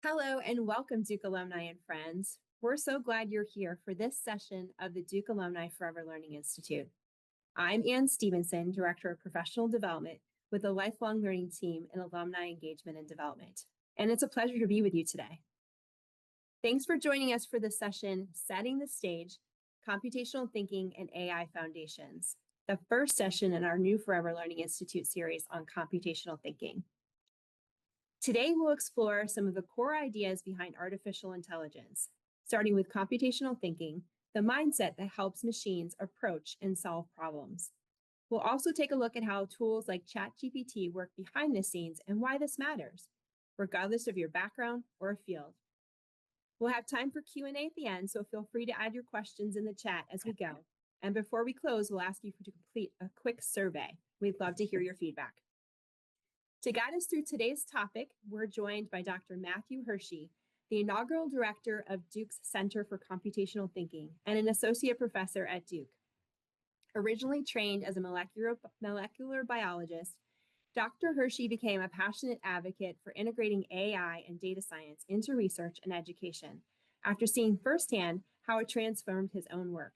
Hello and welcome, Duke alumni and friends. We're so glad you're here for this session of the Duke Alumni Forever Learning Institute. I'm Ann Stephenson, Director of Professional Development with the Lifelong Learning Team in Alumni Engagement and Development, and it's a pleasure to be with you today. Thanks for joining us for this session, Setting the Stage, Computational Thinking and AI Foundations, the first session in our new Forever Learning Institute series on computational thinking. Today, we'll explore some of the core ideas behind artificial intelligence, starting with computational thinking, the mindset that helps machines approach and solve problems. We'll also take a look at how tools like ChatGPT work behind the scenes and why this matters, regardless of your background or field. We'll have time for Q&A at the end, so feel free to add your questions in the chat as we go. And before we close, we'll ask you to complete a quick survey. We'd love to hear your feedback. To guide us through today's topic, we're joined by Dr. Matthew Hirschey, the inaugural director of Duke's Center for Computational Thinking and an associate professor at Duke. Originally trained as a molecular biologist, Dr. Hirschey became a passionate advocate for integrating AI and data science into research and education after seeing firsthand how it transformed his own work.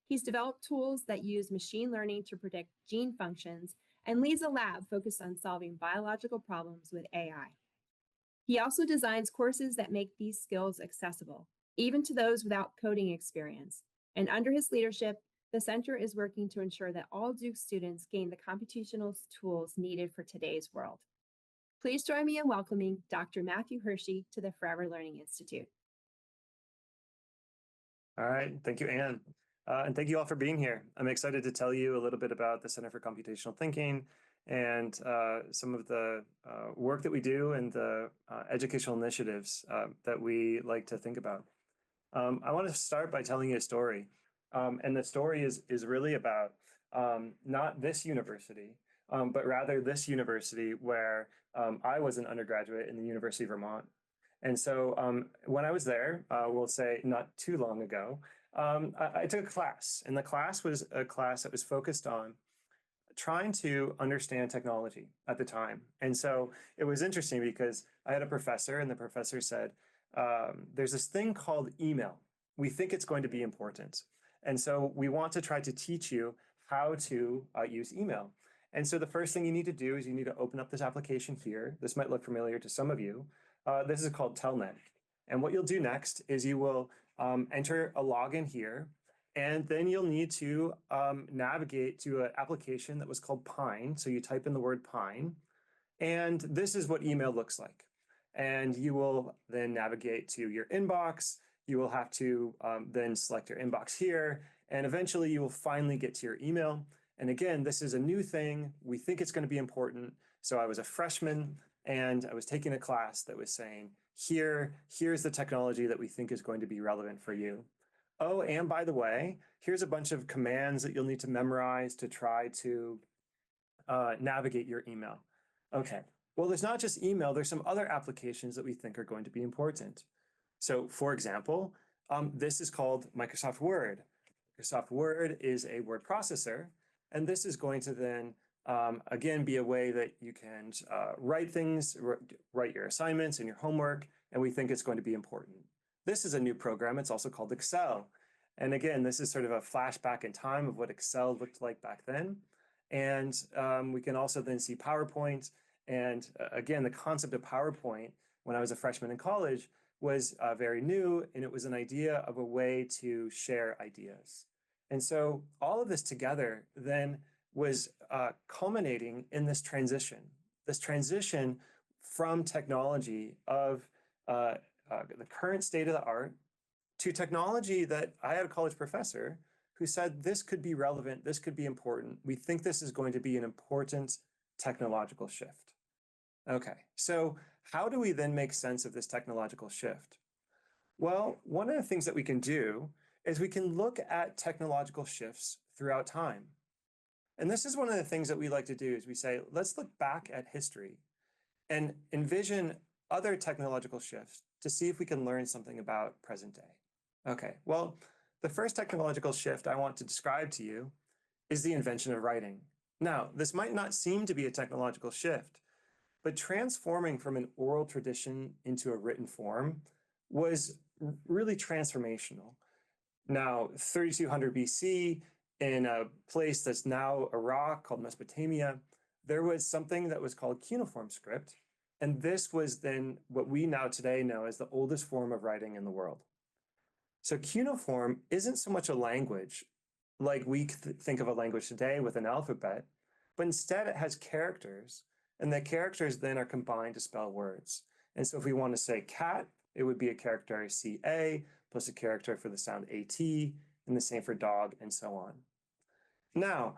He's developed tools that use machine learning to predict gene functions and leads a lab focused on solving biological problems with AI. He also designs courses that make these skills accessible, even to those without coding experience. And under his leadership, the center is working to ensure that all Duke students gain the computational tools needed for today's world. Please join me in welcoming Dr. Matthew Hirschey to the Forever Learning Institute. All right, thank you, Anne. And thank you all for being here. I'm excited to tell you a little bit about the Center for Computational Thinking and some of the work that we do and the educational initiatives that we like to think about. I want to start by telling you a story. And the story is really about not this university, but rather this university where I was an undergraduate in the University of Vermont. And so when I was there, we'll say not too long ago, I took a class, and the class was a class that was focused on trying to understand technology at the time. And so it was interesting because I had a professor, and the professor said, there's this thing called email. We think it's going to be important. And so we want to try to teach you how to use email. And so the first thing you need to do is you need to open up this application here. This might look familiar to some of you. This is called Telnet. And what you'll do next is you will enter a login here, and then you'll need to navigate to an application that was called Pine. So you type in the word Pine, and this is what email looks like. And you will then navigate to your inbox. You will have to then select your inbox here, and eventually you will finally get to your email. And again, this is a new thing. We think it's going to be important. So I was a freshman, and I was taking a class that was saying, here's the technology that we think is going to be relevant for you. Oh, and by the way, here's a bunch of commands that you'll need to memorize to try to navigate your email. Okay, well, there's not just email, there's some other applications that we think are going to be important. So for example, this is called Microsoft Word. Microsoft Word is a word processor, and this is going to then again, be a way that you can write things, write your assignments and your homework, and we think it's going to be important. This is a new program. It's also called Excel. And again, this is sort of a flashback in time of what Excel looked like back then. And we can also then see PowerPoint. And again, the concept of PowerPoint, when I was a freshman in college, was very new, and it was an idea of a way to share ideas. And so all of this together then was culminating in this transition from technology of the current state of the art to technology that I had a college professor who said this could be relevant, this could be important. We think this is going to be an important technological shift. Okay, so how do we then make sense of this technological shift? Well, one of the things that we can do is we can look at technological shifts throughout time. And this is one of the things that we like to do is we say, let's look back at history and envision other technological shifts to see if we can learn something about present day. Okay, well, the first technological shift I want to describe to you is the invention of writing. Now, this might not seem to be a technological shift, but transforming from an oral tradition into a written form was really transformational. Now, 3200 BC, in a place that's now Iraq called Mesopotamia, there was something that was called cuneiform script. And this was then what we now today know as the oldest form of writing in the world. So cuneiform isn't so much a language like we think of a language today with an alphabet, but instead it has characters, and the characters then are combined to spell words. And so if we want to say cat, it would be a character CA plus a character for the sound AT, and the same for dog, and so on. Now,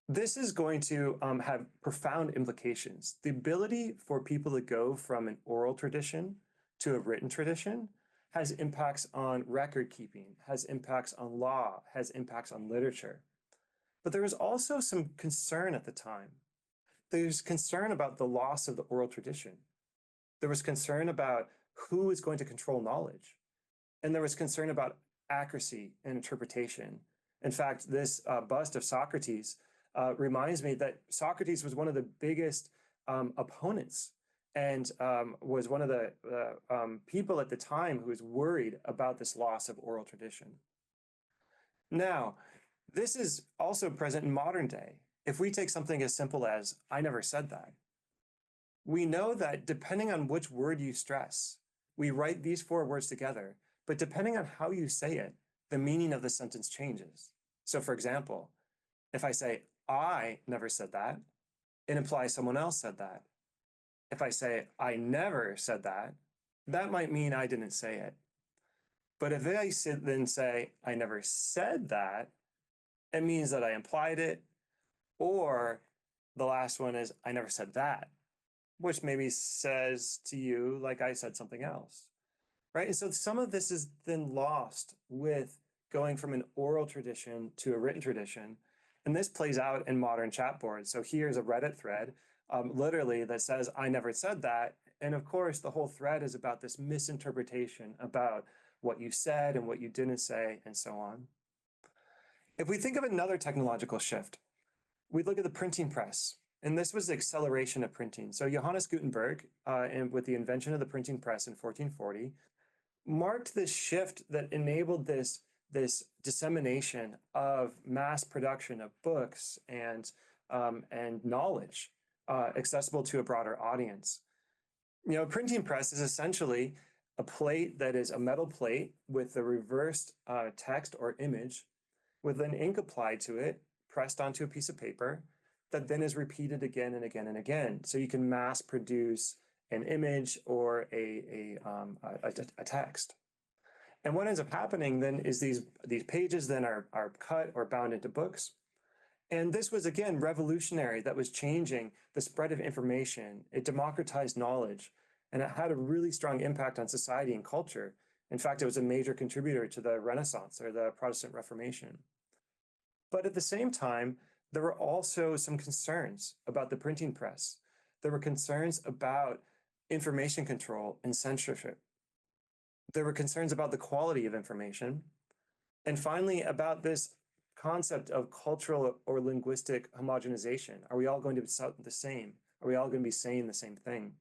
this is going to have profound implications. The ability for people to go from an oral tradition to a written tradition has impacts on record keeping, has impacts on law, has impacts on literature. But there was also some concern at the time. There's concern about the loss of the oral tradition. There was concern about who is going to control knowledge. And there was concern about accuracy and interpretation. In fact, this bust of Socrates reminds me that Socrates was one of the biggest opponents and was one of the people at the time who was worried about this loss of oral tradition. Now, this is also present in modern day. If we take something as simple as, I never said that, we know that depending on which word you stress, we write these four words together, but depending on how you say it, the meaning of the sentence changes. So for example, if I say, I never said that, it implies someone else said that. If I say, I never said that, that might mean I didn't say it. But if I then say, I never said that, it means that I implied it. Or the last one is, I never said that, which maybe says to you, like I said something else, right? And so some of this is then lost with going from an oral tradition to a written tradition. And this plays out in modern chat boards. So here's a Reddit thread, literally that says, I never said that. And of course, the whole thread is about this misinterpretation about what you said and what you didn't say, and so on. If we think of another technological shift, we look at the printing press. And this was the acceleration of printing. So Johannes Gutenberg, with the invention of the printing press in 1440, marked this shift that enabled this dissemination of mass production of books and knowledge accessible to a broader audience. You know, a printing press is essentially a plate that is a metal plate with the reversed text or image with an ink applied to it, pressed onto a piece of paper that then is repeated again and again and again. So you can mass produce an image or a text. And what ends up happening then is these pages then are cut or bound into books. And this was, again, revolutionary. That was changing the spread of information. It democratized knowledge, and it had a really strong impact on society and culture. In fact, it was a major contributor to the Renaissance or the Protestant Reformation. But at the same time, there were also some concerns about the printing press. There were concerns about information control and censorship. There were concerns about the quality of information. And finally, about this concept of cultural or linguistic homogenization. Are we all going to be the same? Are we all going to be saying the same thing?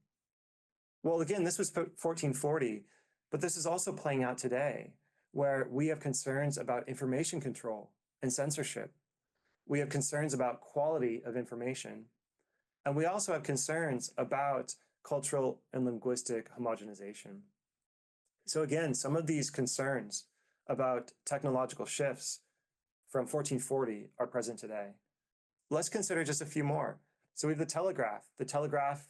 Well, again, this was 1440, but this is also playing out today, where we have concerns about information control and censorship. We have concerns about quality of information. And we also have concerns about cultural and linguistic homogenization. So again, some of these concerns about technological shifts from 1440 are present today. Let's consider just a few more. So we have the telegraph. The telegraph,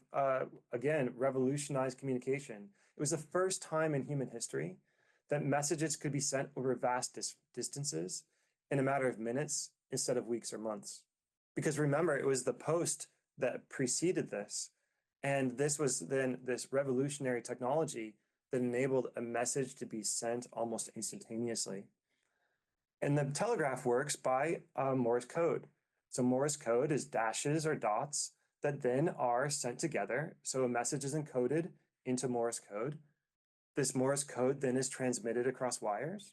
again, revolutionized communication. It was the first time in human history that messages could be sent over vast distances in a matter of minutes instead of weeks or months. Because remember, it was the post that preceded this. And this was then this revolutionary technology that enabled a message to be sent almost instantaneously. And the telegraph works by Morse code. So Morse code is dashes or dots that then are sent together. So a message is encoded into Morse code. This Morse code then is transmitted across wires.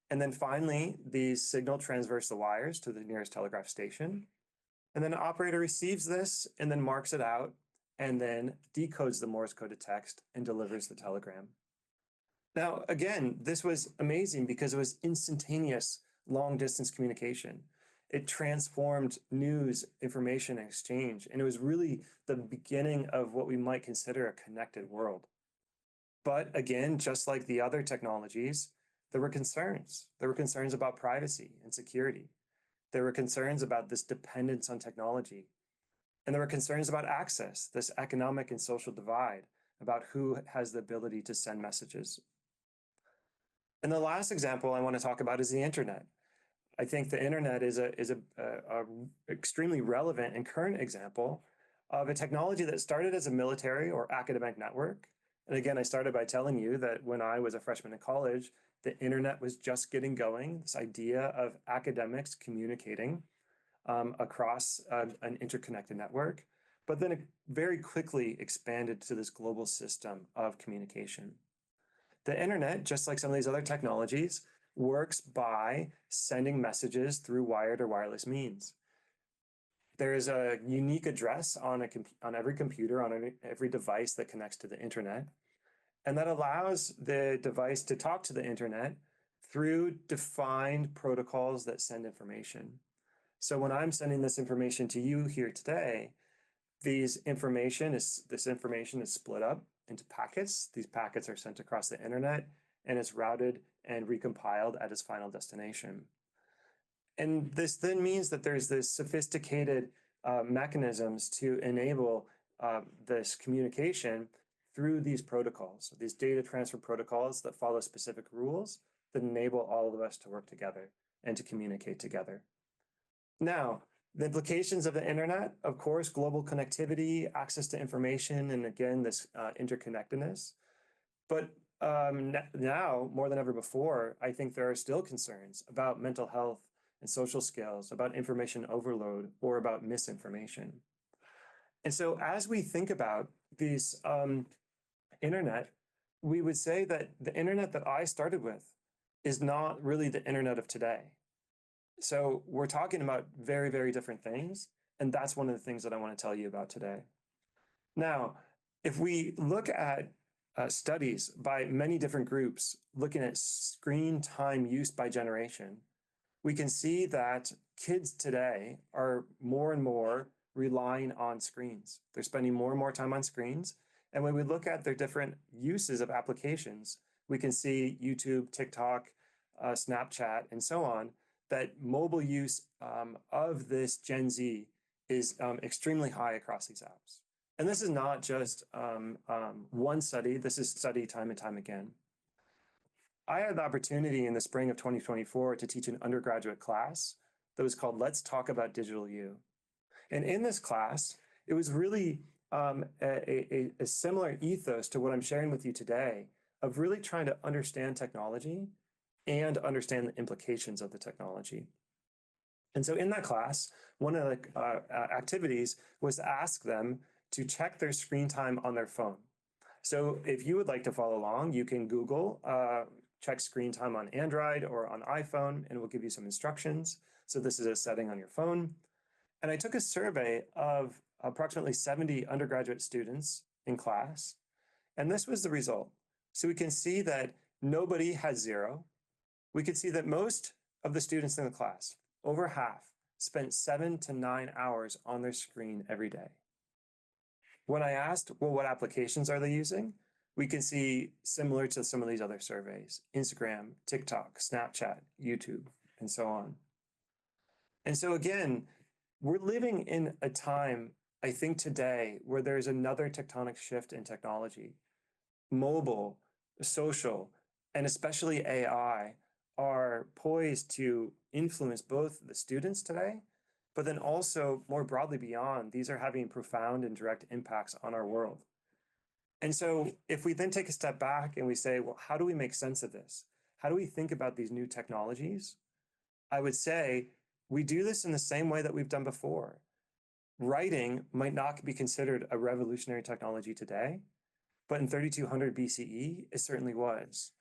And then finally, the signal transverse the wires to the nearest telegraph station. And then an operator receives this and then marks it out and then decodes the Morse code to text and delivers the telegram. Now, again, this was amazing because it was instantaneous long distance communication. It transformed news, information, and exchange, and it was really the beginning of what we might consider a connected world. But again, just like the other technologies, there were concerns. There were concerns about privacy and security. There were concerns about this dependence on technology. And there were concerns about access, this economic and social divide, about who has the ability to send messages. And the last example I want to talk about is the internet. I think the internet is a extremely relevant and current example of a technology that started as a military or academic network. And again, I started by telling you that when I was a freshman in college, the internet was just getting going, this idea of academics communicating across an interconnected network, but then it very quickly expanded to this global system of communication. The internet, just like some of these other technologies, works by sending messages through wired or wireless means. There is a unique address on every computer, on every device that connects to the internet, and that allows the device to talk to the internet through defined protocols that send information. So when I'm sending this information to you here today, this information is split up into packets. These packets are sent across the internet and it's routed and recompiled at its final destination. And this then means that there's this sophisticated mechanisms to enable this communication through these protocols, these data transfer protocols that follow specific rules that enable all of us to work together and to communicate together. Now, the implications of the internet, of course, global connectivity, access to information, and again, this interconnectedness. But now, more than ever before, I think there are still concerns about mental health and social skills, about information overload, or about misinformation. And so as we think about these internet, we would say that the internet that I started with is not really the internet of today. So we're talking about very, very different things. And that's one of the things that I want to tell you about today. Now, if we look at studies by many different groups looking at screen time use by generation, we can see that kids today are more and more relying on screens. They're spending more and more time on screens. And when we look at their different uses of applications, we can see YouTube, TikTok, Snapchat, and so on, that mobile use of this Gen Z is extremely high across these apps. And this is not just one study, this is studied time and time again. I had the opportunity in the spring of 2024 to teach an undergraduate class that was called Let's Talk About Digital You. And in this class, it was really a similar ethos to what I'm sharing with you today of really trying to understand technology and understand the implications of the technology. And so in that class, one of the activities was to ask them to check their screen time on their phone. So if you would like to follow along, you can Google check screen time on Android or on iPhone, and it will give you some instructions. So this is a setting on your phone. And I took a survey of approximately 70 undergraduate students in class, and this was the result. So we can see that nobody has zero. We could see that most of the students in the class, over half, spent 7 to 9 hours on their screen every day. When I asked, well, what applications are they using? We can see similar to some of these other surveys, Instagram, TikTok, Snapchat, YouTube, and so on. And so again, we're living in a time, I think today, where there's another tectonic shift in technology. Mobile, social, and especially AI are poised to influence both the students today, but then also more broadly beyond, these are having profound and direct impacts on our world. And so if we then take a step back and we say, well, how do we make sense of this? How do we think about these new technologies? I would say we do this in the same way that we've done before. Writing might not be considered a revolutionary technology today, but in 3200 BCE, it certainly was.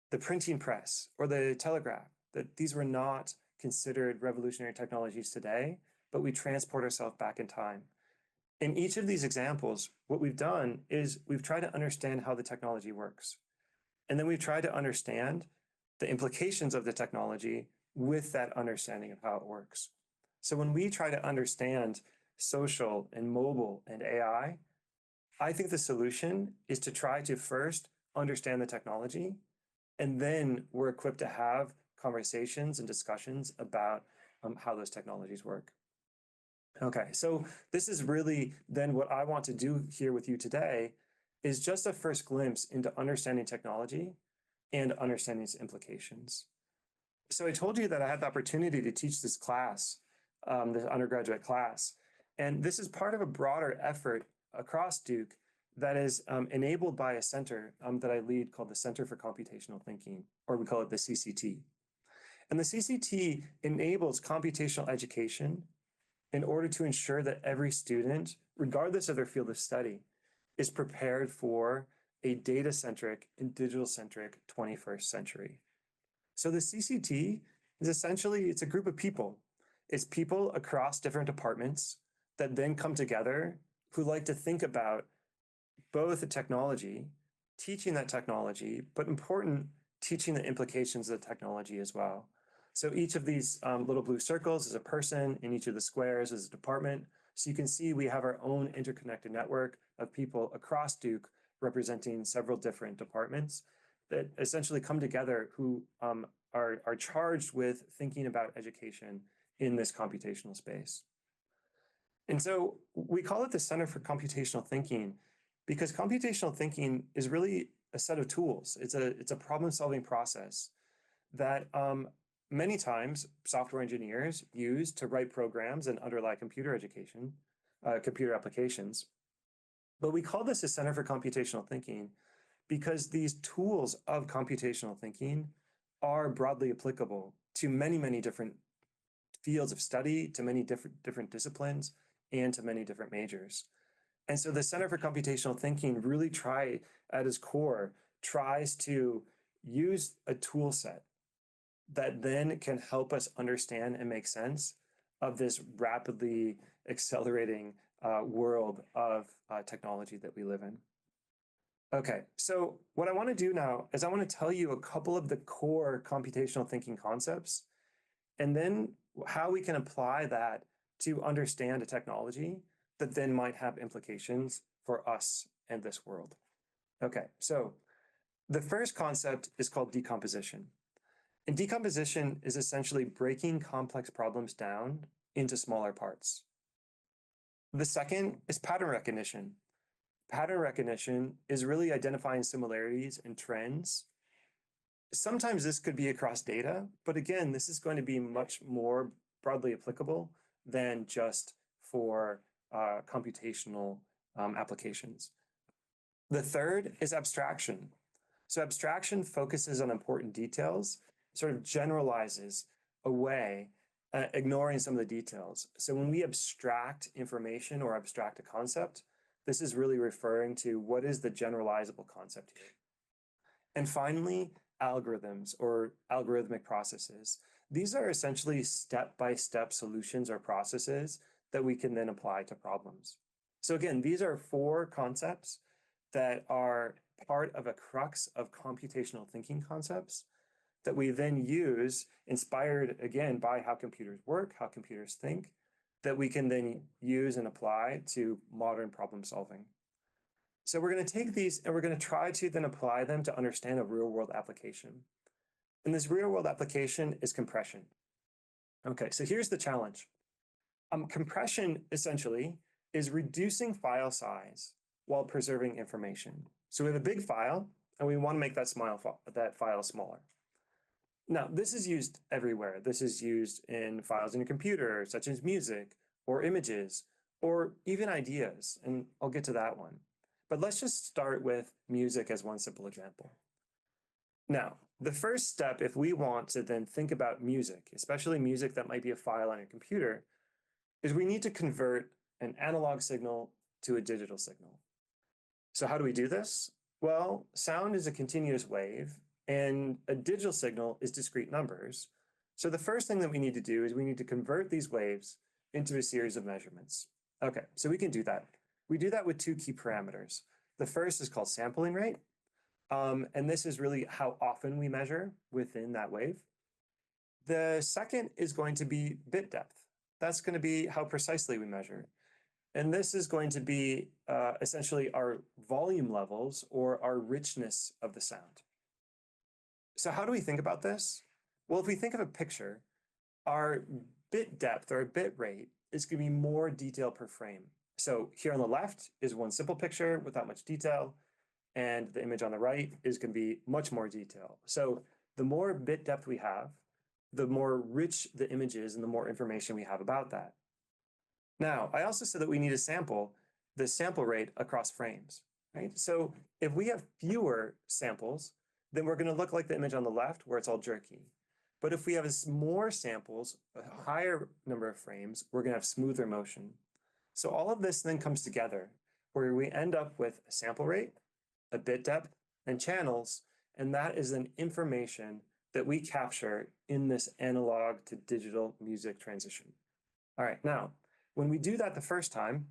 The printing press or the telegraph, that these were not considered revolutionary technologies today, but we transport ourselves back in time. In each of these examples, what we've done is we've tried to understand how the technology works. And then we've tried to understand the implications of the technology with that understanding of how it works. So when we try to understand social and mobile and AI, I think the solution is to try to first understand the technology, and then we're equipped to have conversations and discussions about how those technologies work. Okay, so this is really then what I want to do here with you today is just a first glimpse into understanding technology and understanding its implications. So I told you that I had the opportunity to teach this class, this undergraduate class, and this is part of a broader effort across Duke that is enabled by a center that I lead called the Center for Computational Thinking, or we call it the CCT. And the CCT enables computational education in order to ensure that every student, regardless of their field of study, is prepared for a data-centric and digital-centric 21st century. So the CCT is essentially, it's a group of people. It's people across different departments that then come together who like to think about both the technology, teaching that technology, but important, teaching the implications of the technology as well. So each of these little blue circles is a person, and each of the squares is a department. So you can see we have our own interconnected network of people across Duke representing several different departments that essentially come together who are charged with thinking about education in this computational space. And so we call it the Center for Computational Thinking because computational thinking is really a set of tools. It's a problem-solving process that many times software engineers use to write programs and underlie computer education, computer applications. But we call this a Center for Computational Thinking because these tools of computational thinking are broadly applicable to many, many different fields of study, to many different disciplines, and to many different majors. And so the Center for Computational Thinking really at its core, tries to use a tool set that then can help us understand and make sense of this rapidly accelerating world of technology that we live in. Okay, so what I want to do now is I want to tell you a couple of the core computational thinking concepts, and then how we can apply that to understand a technology that then might have implications for us and this world. Okay, so the first concept is called decomposition. And decomposition is essentially breaking complex problems down into smaller parts. The second is pattern recognition. Pattern recognition is really identifying similarities and trends. Sometimes this could be across data, but again, this is going to be much more broadly applicable than just for computational applications. The third is abstraction. So abstraction focuses on important details, sort of generalizes away, ignoring some of the details. So when we abstract information or abstract a concept, this is really referring to what is the generalizable concept here. And finally, algorithms or algorithmic processes. These are essentially step-by-step solutions or processes that we can then apply to problems. So again, these are four concepts that are part of a crux of computational thinking concepts that we then use, inspired again by how computers work, how computers think, that we can then use and apply to modern problem solving. So we're going to take these and we're going to try to then apply them to understand a real world application. And this real world application is compression. Okay, so here's the challenge. Compression essentially is reducing file size while preserving information. So we have a big file and we want to make that file smaller. Now, this is used everywhere. This is used in files in your computer, such as music or images, or even ideas, and I'll get to that one. But let's just start with music as one simple example. Now, the first step, if we want to then think about music, especially music that might be a file on your computer, is we need to convert an analog signal to a digital signal. So how do we do this? Well, sound is a continuous wave, and a digital signal is discrete numbers. So the first thing that we need to do is we need to convert these waves into a series of measurements. Okay, so we can do that. We do that with two key parameters. The first is called sampling rate. And this is really how often we measure within that wave. The second is going to be bit depth. That's going to be how precisely we measure. And this is going to be essentially our volume levels or our richness of the sound. So how do we think about this? Well, if we think of a picture, our bit depth or bit rate is going to be more detail per frame. So here on the left is one simple picture without much detail, and the image on the right is going to be much more detail. So the more bit depth we have, the more rich the image is and the more information we have about that. Now, I also said that we need to sample the sample rate across frames, right? So if we have fewer samples, then we're going to look like the image on the left where it's all jerky. But if we have more samples, a higher number of frames, we're going to have smoother motion. So all of this then comes together where we end up with a sample rate, a bit depth, and channels, and that is an information that we capture in this analog to digital music transition. All right, now, when we do that the first time,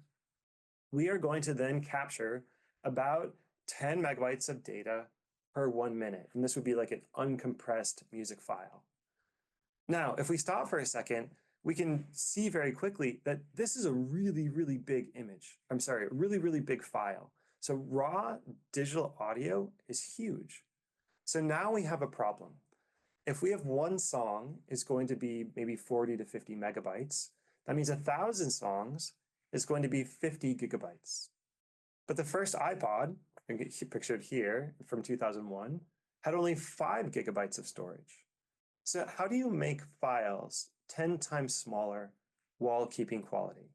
we are going to then capture about 10 megabytes of data per 1 minute, and this would be like an uncompressed music file. Now, if we stop for a second, we can see very quickly that this is a really, really big image. I'm sorry, a really, really big file. So raw digital audio is huge. So now we have a problem. If we have one song is going to be maybe 40 to 50 megabytes, that means 1,000 songs is going to be 50 gigabytes. But the first iPod, pictured here from 2001, had only 5 gigabytes of storage. So how do you make files 10 times smaller while keeping quality?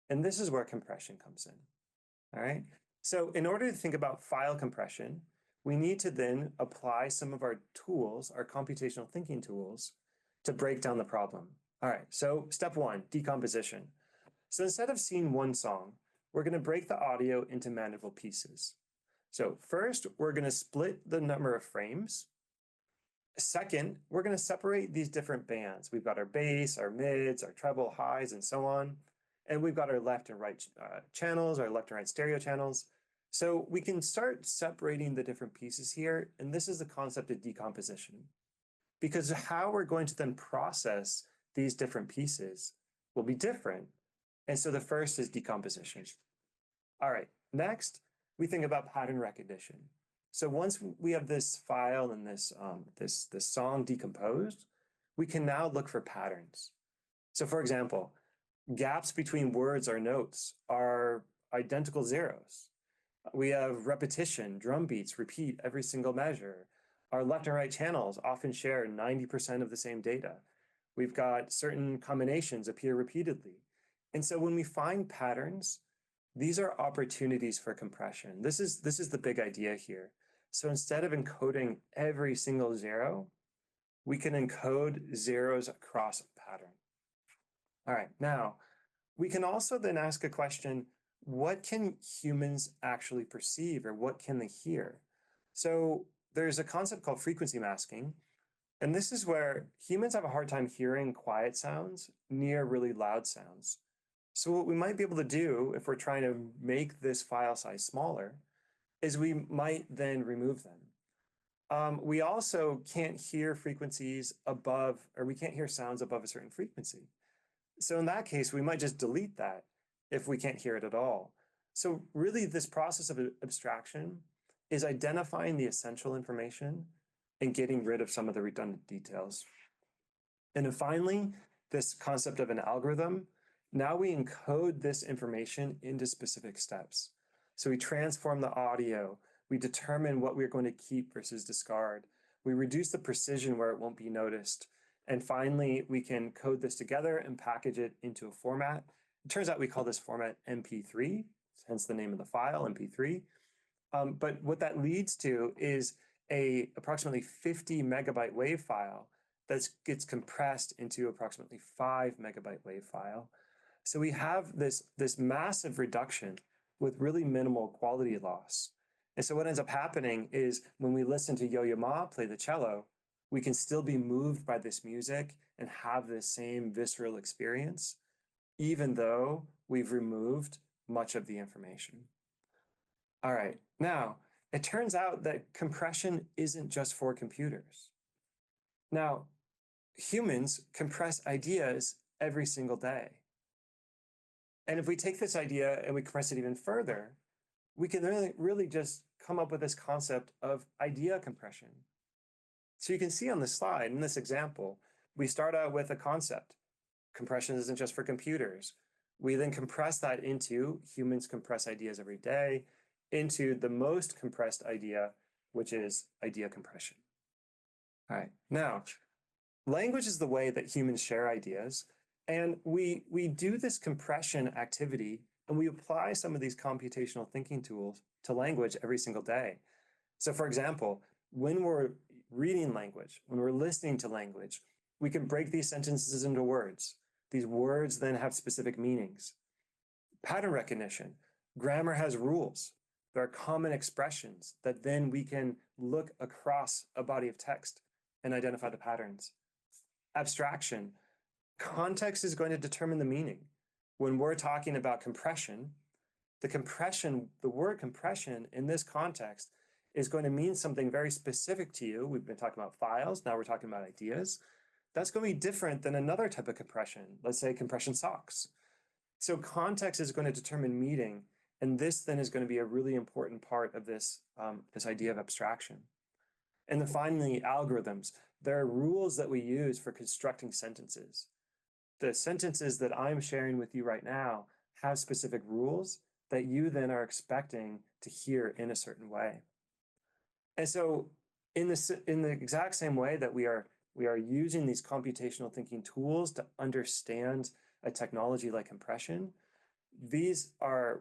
And this is where compression comes in, all right? So in order to think about file compression, we need to then apply some of our tools, our computational thinking tools, to break down the problem. All right, so step one, decomposition. So instead of seeing one song, we're going to break the audio into manageable pieces. So first, we're going to split the number of frames. Second, we're going to separate these different bands. We've got our bass, our mids, our treble, highs, and so on. And we've got our left and right channels, our left and right stereo channels. So we can start separating the different pieces here. And this is the concept of decomposition. Because how we're going to then process these different pieces will be different. And so the first is decomposition. All right, next, we think about pattern recognition. So once we have this file and this song decomposed, we can now look for patterns. So for example, gaps between words or notes are identical zeros. We have repetition, drum beats, repeat every single measure. Our left and right channels often share 90% of the same data. We've got certain combinations appear repeatedly. And so when we find patterns, these are opportunities for compression. This is the big idea here. So instead of encoding every single zero, we can encode zeros across a pattern. All right, now, we can also then ask a question, what can humans actually perceive or what can they hear? So there's a concept called frequency masking, and this is where humans have a hard time hearing quiet sounds near really loud sounds. So what we might be able to do if we're trying to make this file size smaller is we might then remove them. We also can't hear frequencies above, or we can't hear sounds above a certain frequency. So in that case, we might just delete that if we can't hear it at all. So really this process of abstraction is identifying the essential information and getting rid of some of the redundant details. And then finally, this concept of an algorithm, now we encode this information into specific steps. So we transform the audio, we determine what we're going to keep versus discard, we reduce the precision where it won't be noticed, and finally, we can code this together and package it into a format. It turns out we call this format MP3, hence the name of the file, MP3. But what that leads to is a approximately 50 megabyte wave file that gets compressed into approximately 5 megabyte wave file. So we have this massive reduction with really minimal quality loss. And so what ends up happening is when we listen to Yo-Yo Ma play the cello, we can still be moved by this music and have this same visceral experience, even though we've removed much of the information. All right, now, it turns out that compression isn't just for computers. Now, humans compress ideas every single day. And if we take this idea and we compress it even further, we can really just come up with this concept of idea compression. So you can see on the slide, in this example, we start out with a concept. Compression isn't just for computers. We then compress that into humans compress ideas every day, into the most compressed idea, which is idea compression. All right, now, language is the way that humans share ideas, and we do this compression activity, and we apply some of these computational thinking tools to language every single day. So for example, when we're reading language, when we're listening to language, we can break these sentences into words. These words then have specific meanings. Pattern recognition. Grammar has rules. There are common expressions that then we can look across a body of text and identify the patterns. Abstraction. Context is going to determine the meaning. When we're talking about compression, the word compression in this context is going to mean something very specific to you. We've been talking about files, now we're talking about ideas. That's going to be different than another type of compression, let's say compression socks. So context is going to determine meaning, and this then is going to be a really important part of this, this idea of abstraction. And then finally, algorithms. There are rules that we use for constructing sentences. The sentences that I'm sharing with you right now have specific rules that you then are expecting to hear in a certain way. And so in the exact same way that we are using these computational thinking tools to understand a technology like compression, these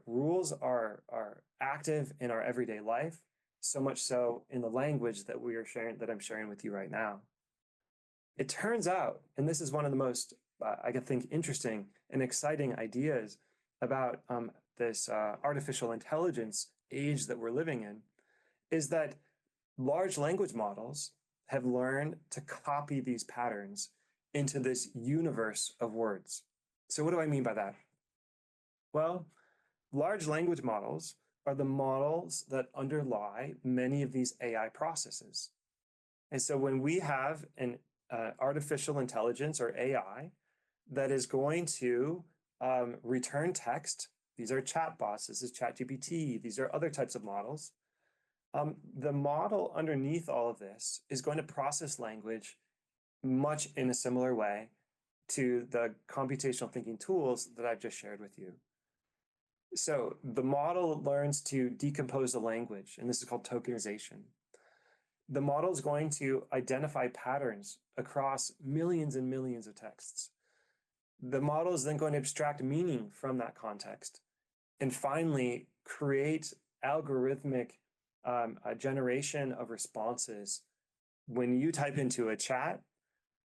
rules are active in our everyday life, so much so in the language that I'm sharing with you right now. It turns out, and this is one of the most, I think, interesting and exciting ideas about this artificial intelligence age that we're living in, is that large language models have learned to copy these patterns into this universe of words. So what do I mean by that? Well, large language models are the models that underlie many of these AI processes. And so when we have an artificial intelligence or AI that is going to return text, these are chatbots, this is ChatGPT, these are other types of models. The model underneath all of this is going to process language much in a similar way to the computational thinking tools that I've just shared with you. So the model learns to decompose the language, and this is called tokenization. The model is going to identify patterns across millions and millions of texts. The model is then going to abstract meaning from that context, and finally create algorithmic a generation of responses. When you type into a chat,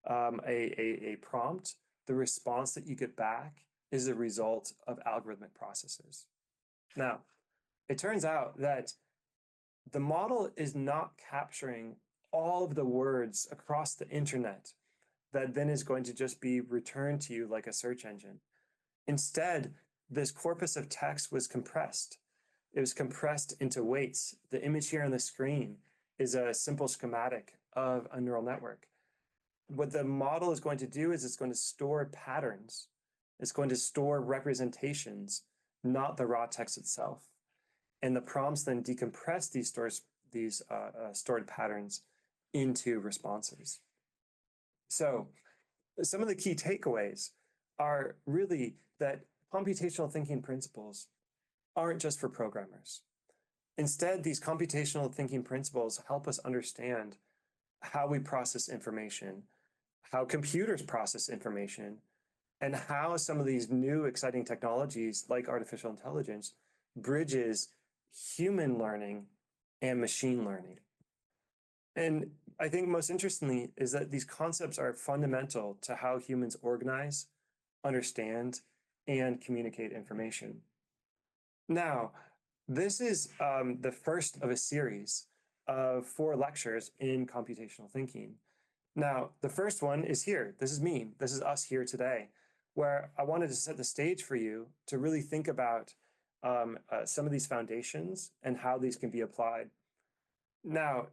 a prompt, the response that you get back is a result of algorithmic processes. Now, it turns out that the model is not capturing all of the words across the internet that then is going to just be returned to you like a search engine. Instead, this corpus of text was compressed. It was compressed into weights. The image here on the screen is a simple schematic of a neural network. What the model is going to do is it's going to store patterns. It's going to store representations, not the raw text itself. And the prompts then decompress these stored patterns into responses. So some of the key takeaways are really that computational thinking principles aren't just for programmers. Instead, these computational thinking principles help us understand how we process information, how computers process information, and how some of these new exciting technologies like artificial intelligence bridges human learning and machine learning. And I think most interestingly is that these concepts are fundamental to how humans organize, understand, and communicate information. Now, this is the first of a series of 4 lectures in computational thinking. Now, the first one is here. This is me. This is us here today. where I wanted to set the stage for you to really think about some of these foundations and how these can be applied. Now,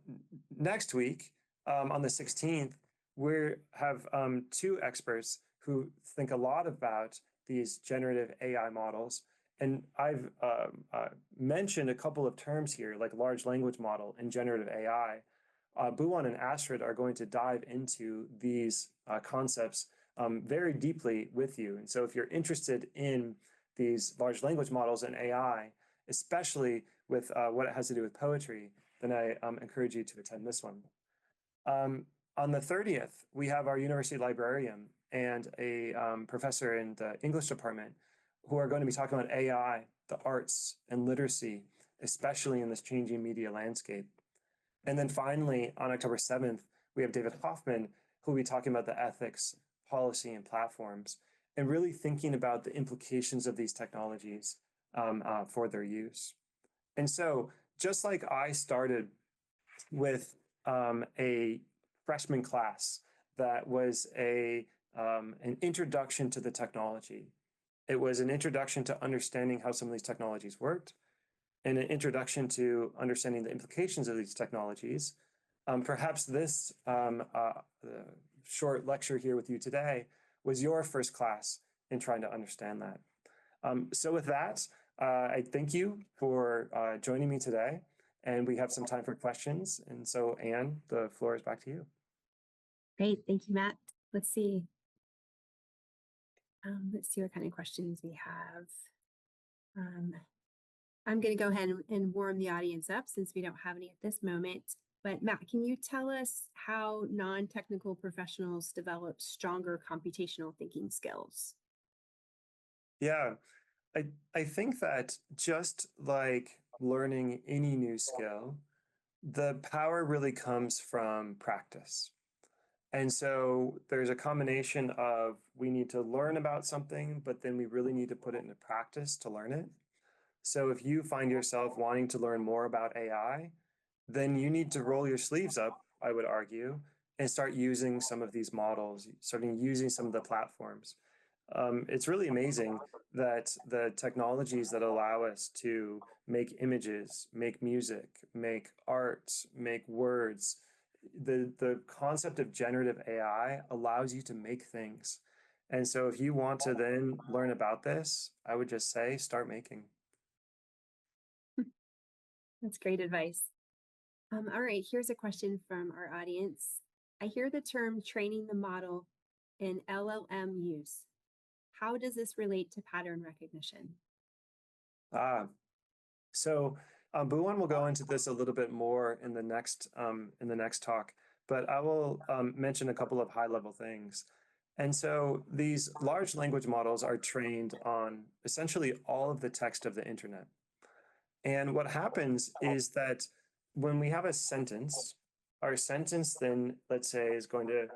next week, on the 16th, we have two experts who think a lot about these generative AI models. And I've mentioned a couple of terms here, like large language model and generative AI. Buwan and Astrid are going to dive into these concepts very deeply with you. And so if you're interested in these large language models and AI, especially with what it has to do with poetry, then I encourage you to attend this one. On the 30th, we have our university librarian and a professor in the English department who are going to be talking about AI, the arts, and literacy, especially in this changing media landscape. And then finally, on October 7th, we have David Hoffman, who will be talking about the ethics, policy, and platforms, and really thinking about the implications of these technologies for their use. And so, just like I started with a freshman class that was an introduction to the technology. It was an introduction to understanding how some of these technologies worked, and an introduction to understanding the implications of these technologies. Perhaps this short lecture here with you today was your first class in trying to understand that. So with that, I thank you for joining me today, and we have some time for questions. And so, Anne, the floor is back to you. Great. Thank you, Matt. Let's see. Let's see what kind of questions we have. I'm going to go ahead and warm the audience up since we don't have any at this moment. But Matt, can you tell us how non-technical professionals develop stronger computational thinking skills? Yeah, I think that just like learning any new skill, the power really comes from practice. And so there's a combination of we need to learn about something, but then we really need to put it into practice to learn it. So if you find yourself wanting to learn more about AI, then you need to roll your sleeves up, I would argue, and start using some of these models, starting using some of the platforms. It's really amazing that the technologies that allow us to make images, make music, make art, make words, the concept of generative AI allows you to make things. And so if you want to then learn about this, I would just say start making. That's great advice. All right, here's a question from our audience. I hear the term training the model in LLM use. How does this relate to pattern recognition? So Buwan will go into this a little bit more in the next talk, but I will mention a couple of high-level things. And so these large language models are trained on essentially all of the text of the internet. And what happens is that when we have a sentence, our sentence then, let's say, is going to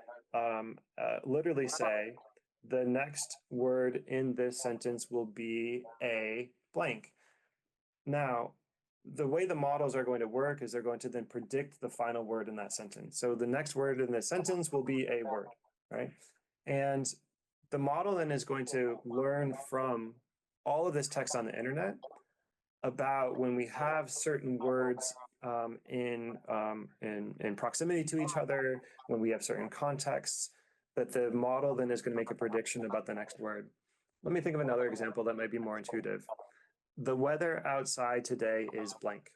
literally say, the next word in this sentence will be a blank. Now, the way the models are going to work is they're going to then predict the final word in that sentence. So the next word in this sentence will be a word, right? And the model then is going to learn from all of this text on the internet about when we have certain words in proximity to each other, when we have certain contexts, that the model then is going to make a prediction about the next word. Let me think of another example that might be more intuitive. The weather outside today is blank.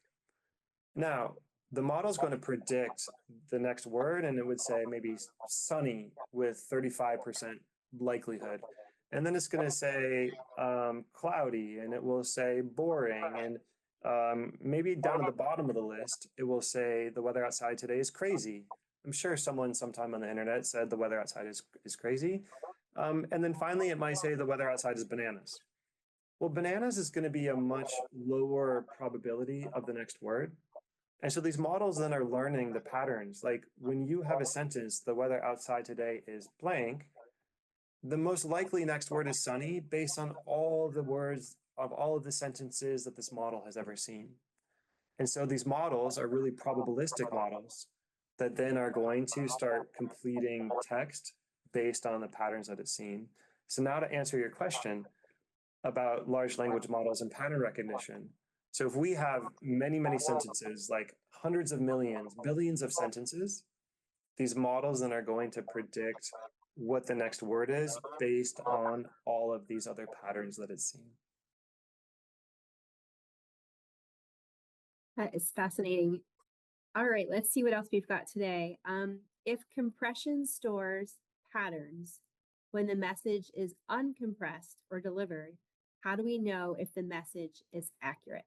Now, the model is going to predict the next word, and it would say maybe sunny with 35% likelihood. And then it's going to say cloudy, and it will say boring. And maybe down at the bottom of the list, it will say the weather outside today is crazy. I'm sure someone sometime on the internet said the weather outside is crazy. And then finally, it might say the weather outside is bananas. Well, bananas is going to be a much lower probability of the next word. And so these models then are learning the patterns. Like when you have a sentence, the weather outside today is blank, the most likely next word is sunny based on all the words of all of the sentences that this model has ever seen. And so these models are really probabilistic models that then are going to start completing text based on the patterns that it's seen. So now to answer your question about large language models and pattern recognition. So if we have many, many sentences, like hundreds of millions, billions of sentences, these models then are going to predict what the next word is based on all of these other patterns that it's seen. That is fascinating. All right, let's see what else we've got today. If compression stores patterns when the message is uncompressed or delivered, how do we know if the message is accurate?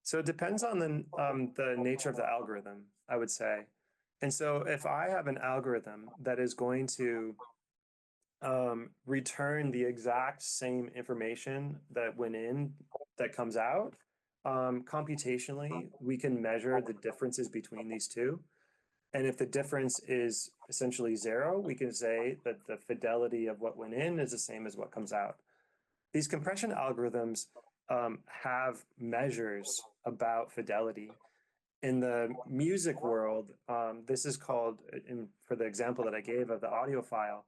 So it depends on the nature of the algorithm, I would say. And so if I have an algorithm that is going to return the exact same information that went in that comes out, computationally, we can measure the differences between these two. And if the difference is essentially zero, we can say that the fidelity of what went in is the same as what comes out. These compression algorithms have measures about fidelity. In the music world, this is called, for the example that I gave of the audio file,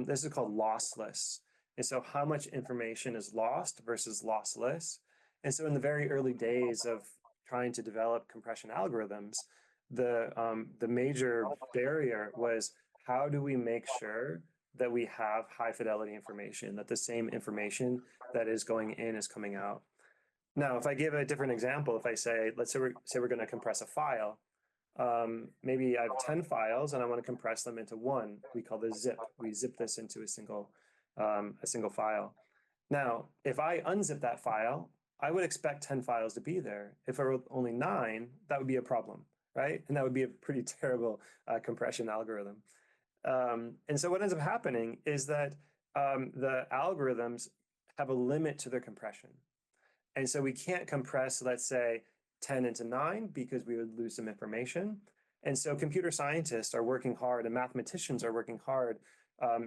this is called lossless. And so how much information is lost versus lossless. And so in the very early days of trying to develop compression algorithms, the major barrier was how do we make sure that we have high fidelity information, that the same information that is going in is coming out. Now, if I give a different example, if I say, let's say we're going to compress a file, maybe I have 10 files and I want to compress them into one. We call this zip. We zip this into a single file. Now, if I unzip that file, I would expect 10 files to be there. If I wrote only 9, that would be a problem, right? And that would be a pretty terrible compression algorithm. And so what ends up happening is that the algorithms have a limit to their compression. And so we can't compress, let's say, 10 into 9 because we would lose some information. And so computer scientists are working hard and mathematicians are working hard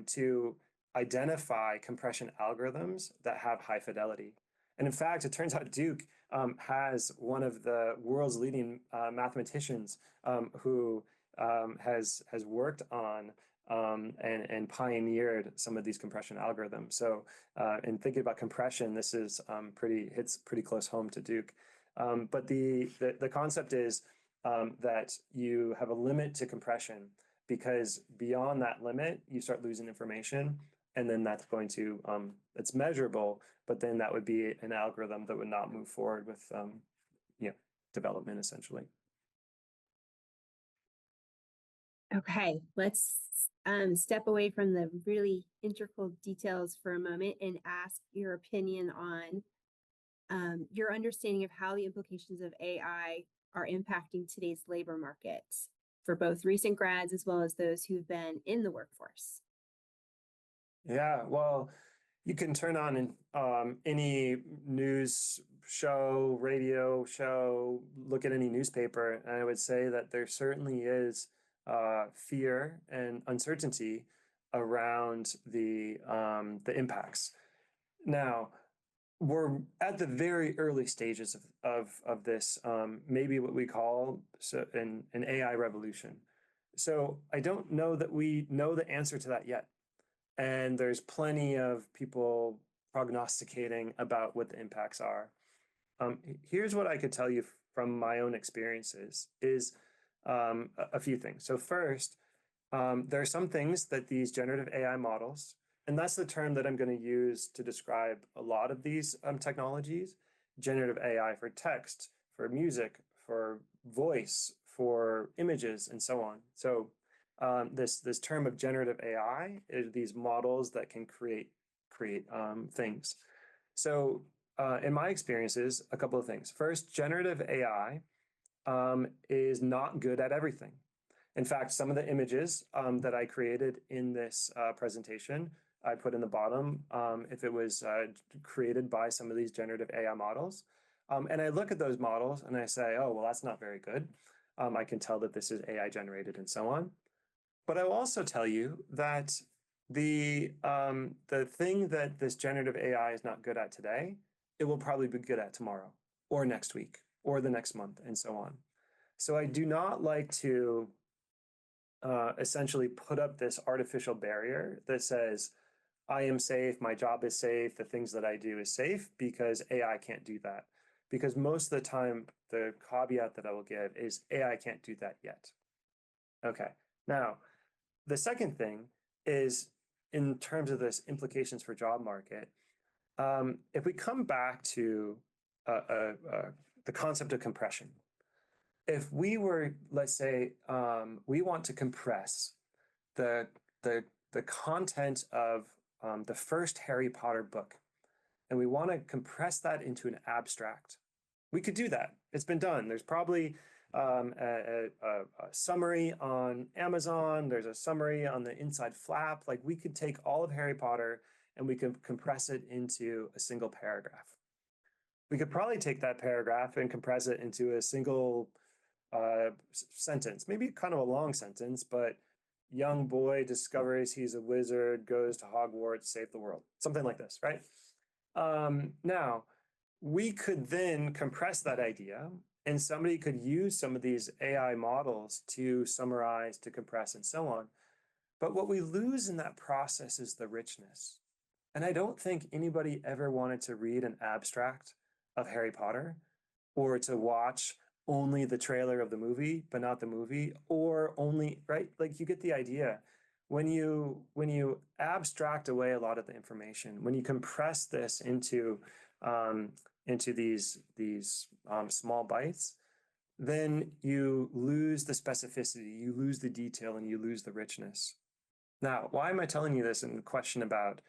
to identify compression algorithms that have high fidelity. And in fact, it turns out Duke has one of the world's leading mathematicians who has worked on and pioneered some of these compression algorithms. So in thinking about compression, this is hits pretty close home to Duke. But the concept is that you have a limit to compression because beyond that limit, you start losing information. And then that's going to, it's measurable, but then that would be an algorithm that would not move forward with development essentially. Okay, let's step away from the really integral details for a moment and ask your opinion on your understanding of how the implications of AI are impacting today's labor market for both recent grads as well as those who've been in the workforce. Yeah, well, you can turn on any news show, radio show, look at any newspaper, and I would say that there certainly is fear and uncertainty around the impacts. Now, we're at the very early stages of this, maybe what we call an AI revolution. So I don't know that we know the answer to that yet. And there's plenty of people prognosticating about what the impacts are. Here's what I could tell you from my own experiences is a few things. So first, there are some things that these generative AI models, and that's the term that I'm going to use to describe a lot of these technologies, generative AI for text, for music, for voice, for images, and so on. So this term of generative AI is these models that can create things. So in my experiences, a couple of things. First, generative AI is not good at everything. In fact, some of the images that I created in this presentation, I put in the bottom if it was created by some of these generative AI models. And I look at those models and I say, oh, well, that's not very good. I can tell that this is AI generated and so on. But I will also tell you that the thing that this generative AI is not good at today, it will probably be good at tomorrow or next week or the next month and so on. So I do not like to essentially put up this artificial barrier that says, I am safe, my job is safe, the things that I do is safe, because AI can't do that. Because most of the time, the caveat that I will give is AI can't do that yet. Okay, now, the second thing is in terms of this implications for job market, if we come back to the concept of compression, if we were, let's say, we want to compress the the the content of the first Harry Potter book, and we want to compress that into an abstract, we could do that. It's been done. There's probably a summary on Amazon. There's a summary on the inside flap. Like, we could take all of Harry Potter and we could compress it into a single paragraph. We could probably take that paragraph and compress it into a single sentence, maybe kind of a long sentence, but young boy discovers he's a wizard, goes to Hogwarts, save the world, something like this, right? Now, we could then compress that idea, and somebody could use some of these AI models to summarize, to compress, and so on. But what we lose in that process is the richness. And I don't think anybody ever wanted to read an abstract of Harry Potter, or to watch only the trailer of the movie, but not the movie, or only, right? Like, you get the idea. When you abstract away a lot of the information, when you compress this into these small bites, then you lose the specificity, you lose the detail, and you lose the richness. Now, why am I telling you this in the question about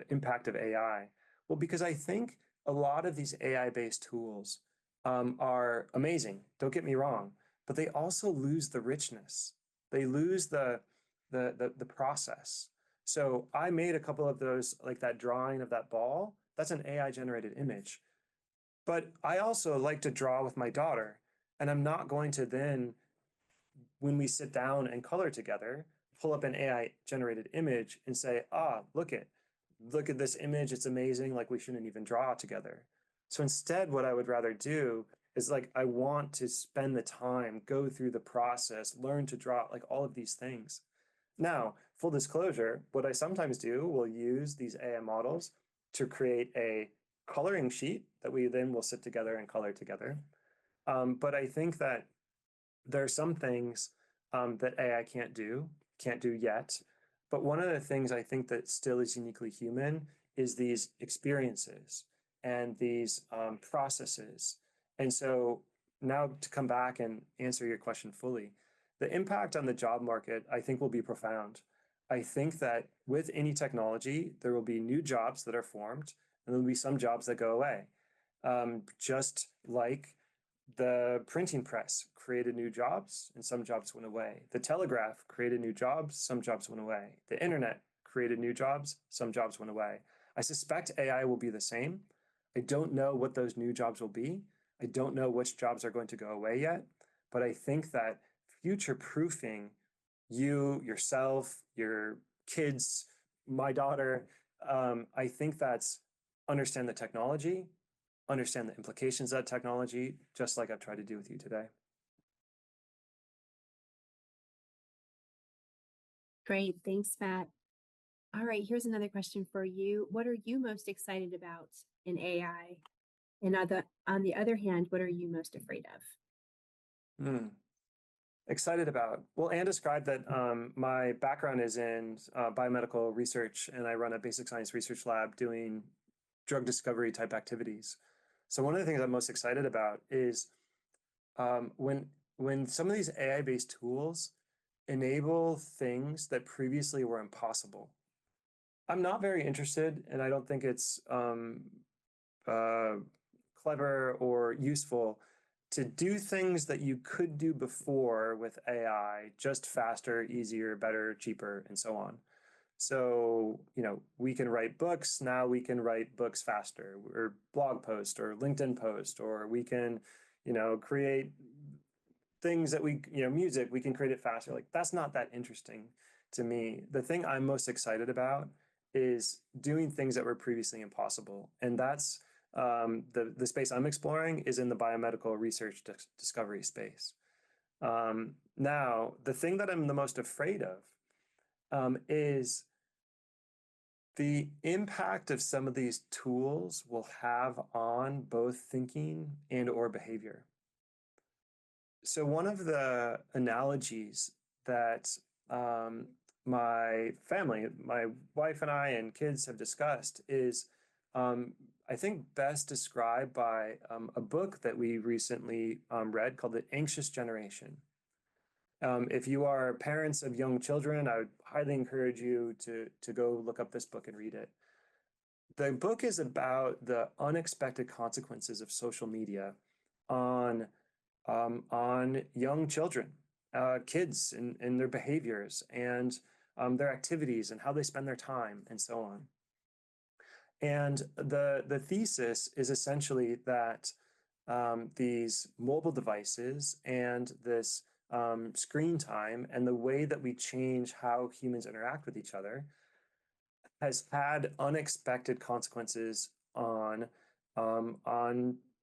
impact of AI? Well, because I think a lot of these AI-based tools are amazing. Don't get me wrong, but they also lose the richness. They lose the process. So I made a couple of those, like that drawing of that ball. That's an AI generated image. But I also like to draw with my daughter, and I'm not going to then, when we sit down and color together, pull up an AI generated image and say, look at this image, it's amazing, like we shouldn't even draw together. So instead, what I would rather do is, like, I want to spend the time, go through the process, learn to draw, like all of these things. Now, full disclosure, what I sometimes do will use these AI models to create a coloring sheet that we then will sit together and color together. But I think that there are some things that AI can't do yet. But one of the things I think that still is uniquely human is these experiences and these processes. And so now, to come back and answer your question fully, the impact on the job market, I think, will be profound. I think that with any technology, there will be new jobs that are formed, and there will be some jobs that go away. Just like the printing press created new jobs and some jobs went away. The telegraph created new jobs, some jobs went away. The internet created new jobs, some jobs went away. I suspect AI will be the same. I don't know what those new jobs will be. I don't know which jobs are going to go away yet, but I think that future-proofing you, yourself, your kids, my daughter, I think that's understand the technology, understand the implications of that technology, just like I've tried to do with you today. Great. Thanks, Matt. All right, here's another question for you. What are you most excited about in AI? And on the other hand, what are you most afraid of? Excited about? Well, Anne described that my background is in biomedical research, and I run a basic science research lab doing drug discovery type activities. So one of the things I'm most excited about is when some of these AI-based tools enable things that previously were impossible. I'm not very interested, and I don't think it's clever or useful to do things that you could do before with AI, just faster, easier, better, cheaper, and so on. So, we can write books. Now we can write books faster, or blog post, or LinkedIn post, or we can, create things that music, we can create it faster. Like, that's not that interesting to me. The thing I'm most excited about is doing things that were previously impossible. And that's the space I'm exploring is in the biomedical research discovery space. Now, the thing that I'm the most afraid of is the impact of some of these tools will have on both thinking and or behavior. So one of the analogies that um, my family, my wife and I and kids have discussed is, I think, best described by a book that we recently read called The Anxious Generation. If you are parents of young children, I would highly encourage you to go look up this book and read it. The book is about the unexpected consequences of social media on young children, kids, and their behaviors and their activities and how they spend their time and so on. And the thesis is essentially that these mobile devices and this screen time and the way that we change how humans interact with each other has had unexpected consequences on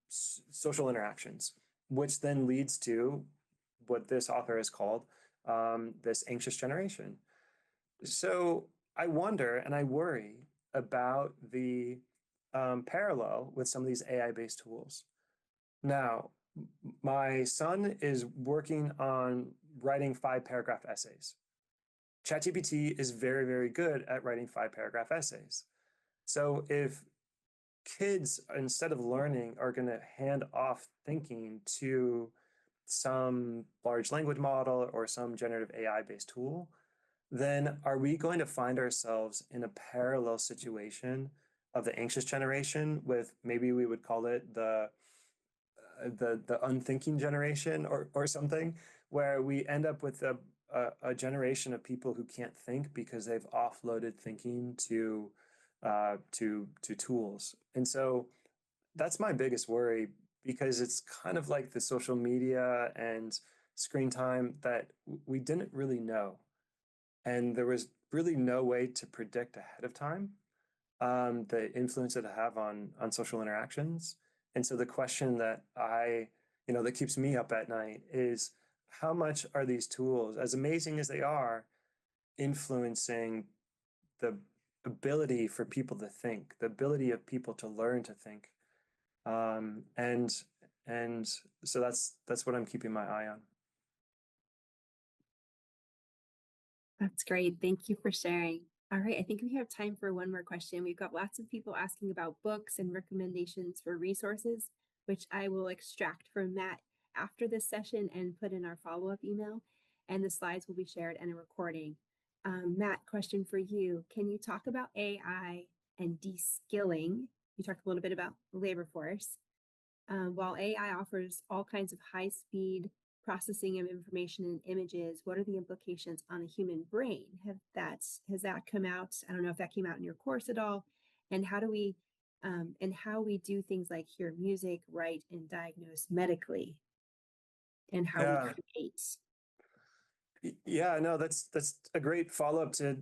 social interactions, which then leads to what this author has called this anxious generation. So I wonder and I worry about the parallel with some of these AI-based tools. Now, my son is working on writing 5-paragraph essays. ChatGPT is very, very good at writing 5-paragraph essays. So if kids, instead of learning, are going to hand off thinking to some large language model or some generative AI-based tool, then are we going to find ourselves in a parallel situation of the anxious generation with, maybe we would call it the unthinking generation or something, where we end up with a generation of people who can't think because they've offloaded thinking to tools. And so that's my biggest worry, because it's kind of like the social media and screen time that we didn't really know. And there was really no way to predict ahead of time the influence it have on social interactions. And so the question that that keeps me up at night is, how much are these tools, as amazing as they are, influencing the ability for people to think, the ability of people to learn to think? And so that's what I'm keeping my eye on. That's great. Thank you for sharing. All right, I think we have time for one more question. We've got lots of people asking about books and recommendations for resources, which I will extract from Matt after this session and put in our follow-up email. And the slides will be shared in a recording. Matt, question for you. Can you talk about AI and de-skilling? You talked a little bit about labor force. While AI offers all kinds of high-speed processing of information and images, what are the implications on the human brain? Has that come out? I don't know if that came out in your course at all. And how we do things like hear music, write, and diagnose medically, and how we create. Yeah, no, that's a great follow-up to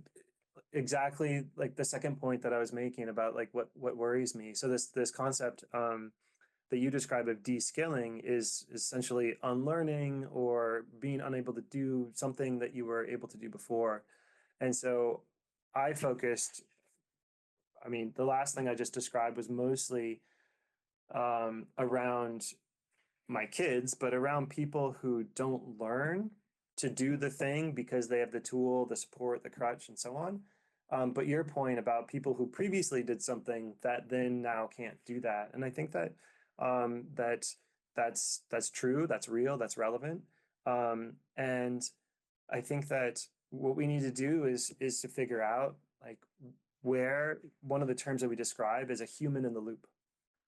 exactly like the second point that I was making about like what worries me. So this concept that you describe of de-skilling is essentially unlearning or being unable to do something that you were able to do before. And so I focused, the last thing I just described was mostly around my kids, but around people who don't learn to do the thing because they have the tool, the support, the crutch, and so on. But your point about people who previously did something that then now can't do that, and I think that that's true, that's real, that's relevant, and I think that what we need to do is to figure out like where one of the terms that we describe is a human in the loop.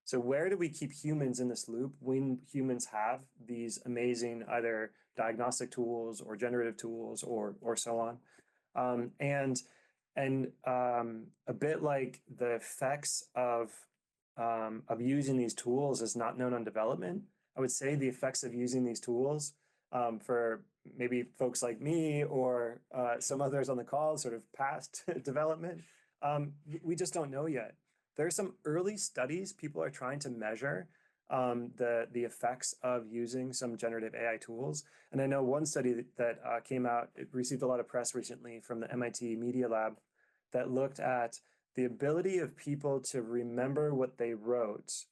So where do we keep humans in this loop when humans have these amazing either diagnostic tools or generative tools or so on? And a bit like the effects of using these tools is not known on development, I would say the effects of using these tools for maybe folks like me or some others on the call, sort of past development, we just don't know yet. There are some early studies people are trying to measure the effects of using some generative AI tools. And I know one study that came out, it received a lot of press recently from the MIT Media Lab that looked at the ability of people to remember what they wrote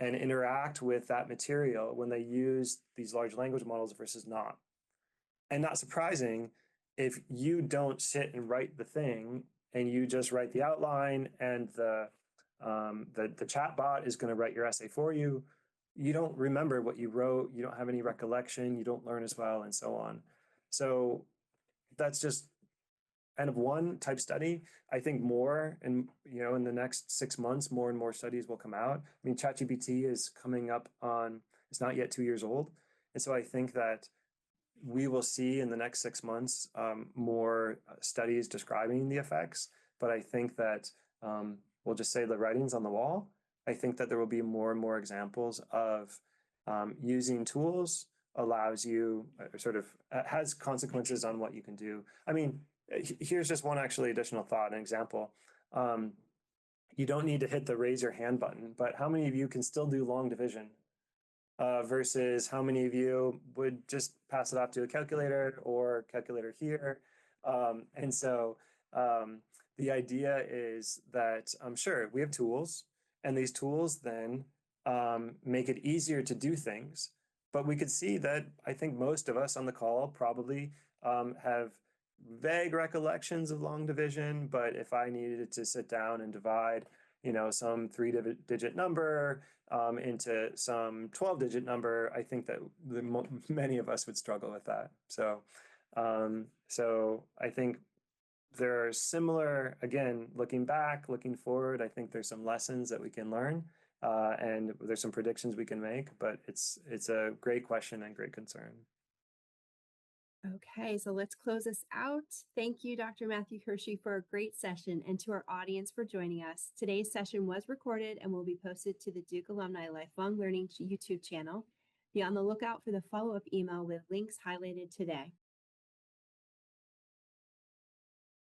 and interact with that material when they use these large language models versus not. And not surprising, if you don't sit and write the thing and you just write the outline and the chat bot is going to write your essay for you, you don't remember what you wrote, you don't have any recollection, you don't learn as well, and so on. So that's just kind of one type study. I think more, and in the next 6 months, more and more studies will come out. I mean, ChatGPT is coming up on, it's not yet 2 years old. And so I think that we will see in the next 6 months more studies describing the effects. But I think that we'll just say the writing's on the wall. I think that there will be more and more examples of using tools allows you sort of has consequences on what you can do. I mean, here's just one actually additional thought, an example. You don't need to hit the raise your hand button, but how many of you can still do long division versus how many of you would just pass it off to a calculator or calculator here? And so the idea is that I'm sure we have tools, and these tools then make it easier to do things. But we could see that I think most of us on the call probably have vague recollections of long division, but if I needed to sit down and divide, some 3-digit number into some 12-digit number, I think that many of us would struggle with that. So I think there are similar, again, looking back, looking forward, I think there's some lessons that we can learn and there's some predictions we can make, but it's a great question and great concern. Okay, so let's close this out. Thank you, Dr. Matthew Hirschey, for a great session, and to our audience for joining us. Today's session was recorded and will be posted to the Duke Alumni Lifelong Learning YouTube channel. Be on the lookout for the follow-up email with links highlighted today.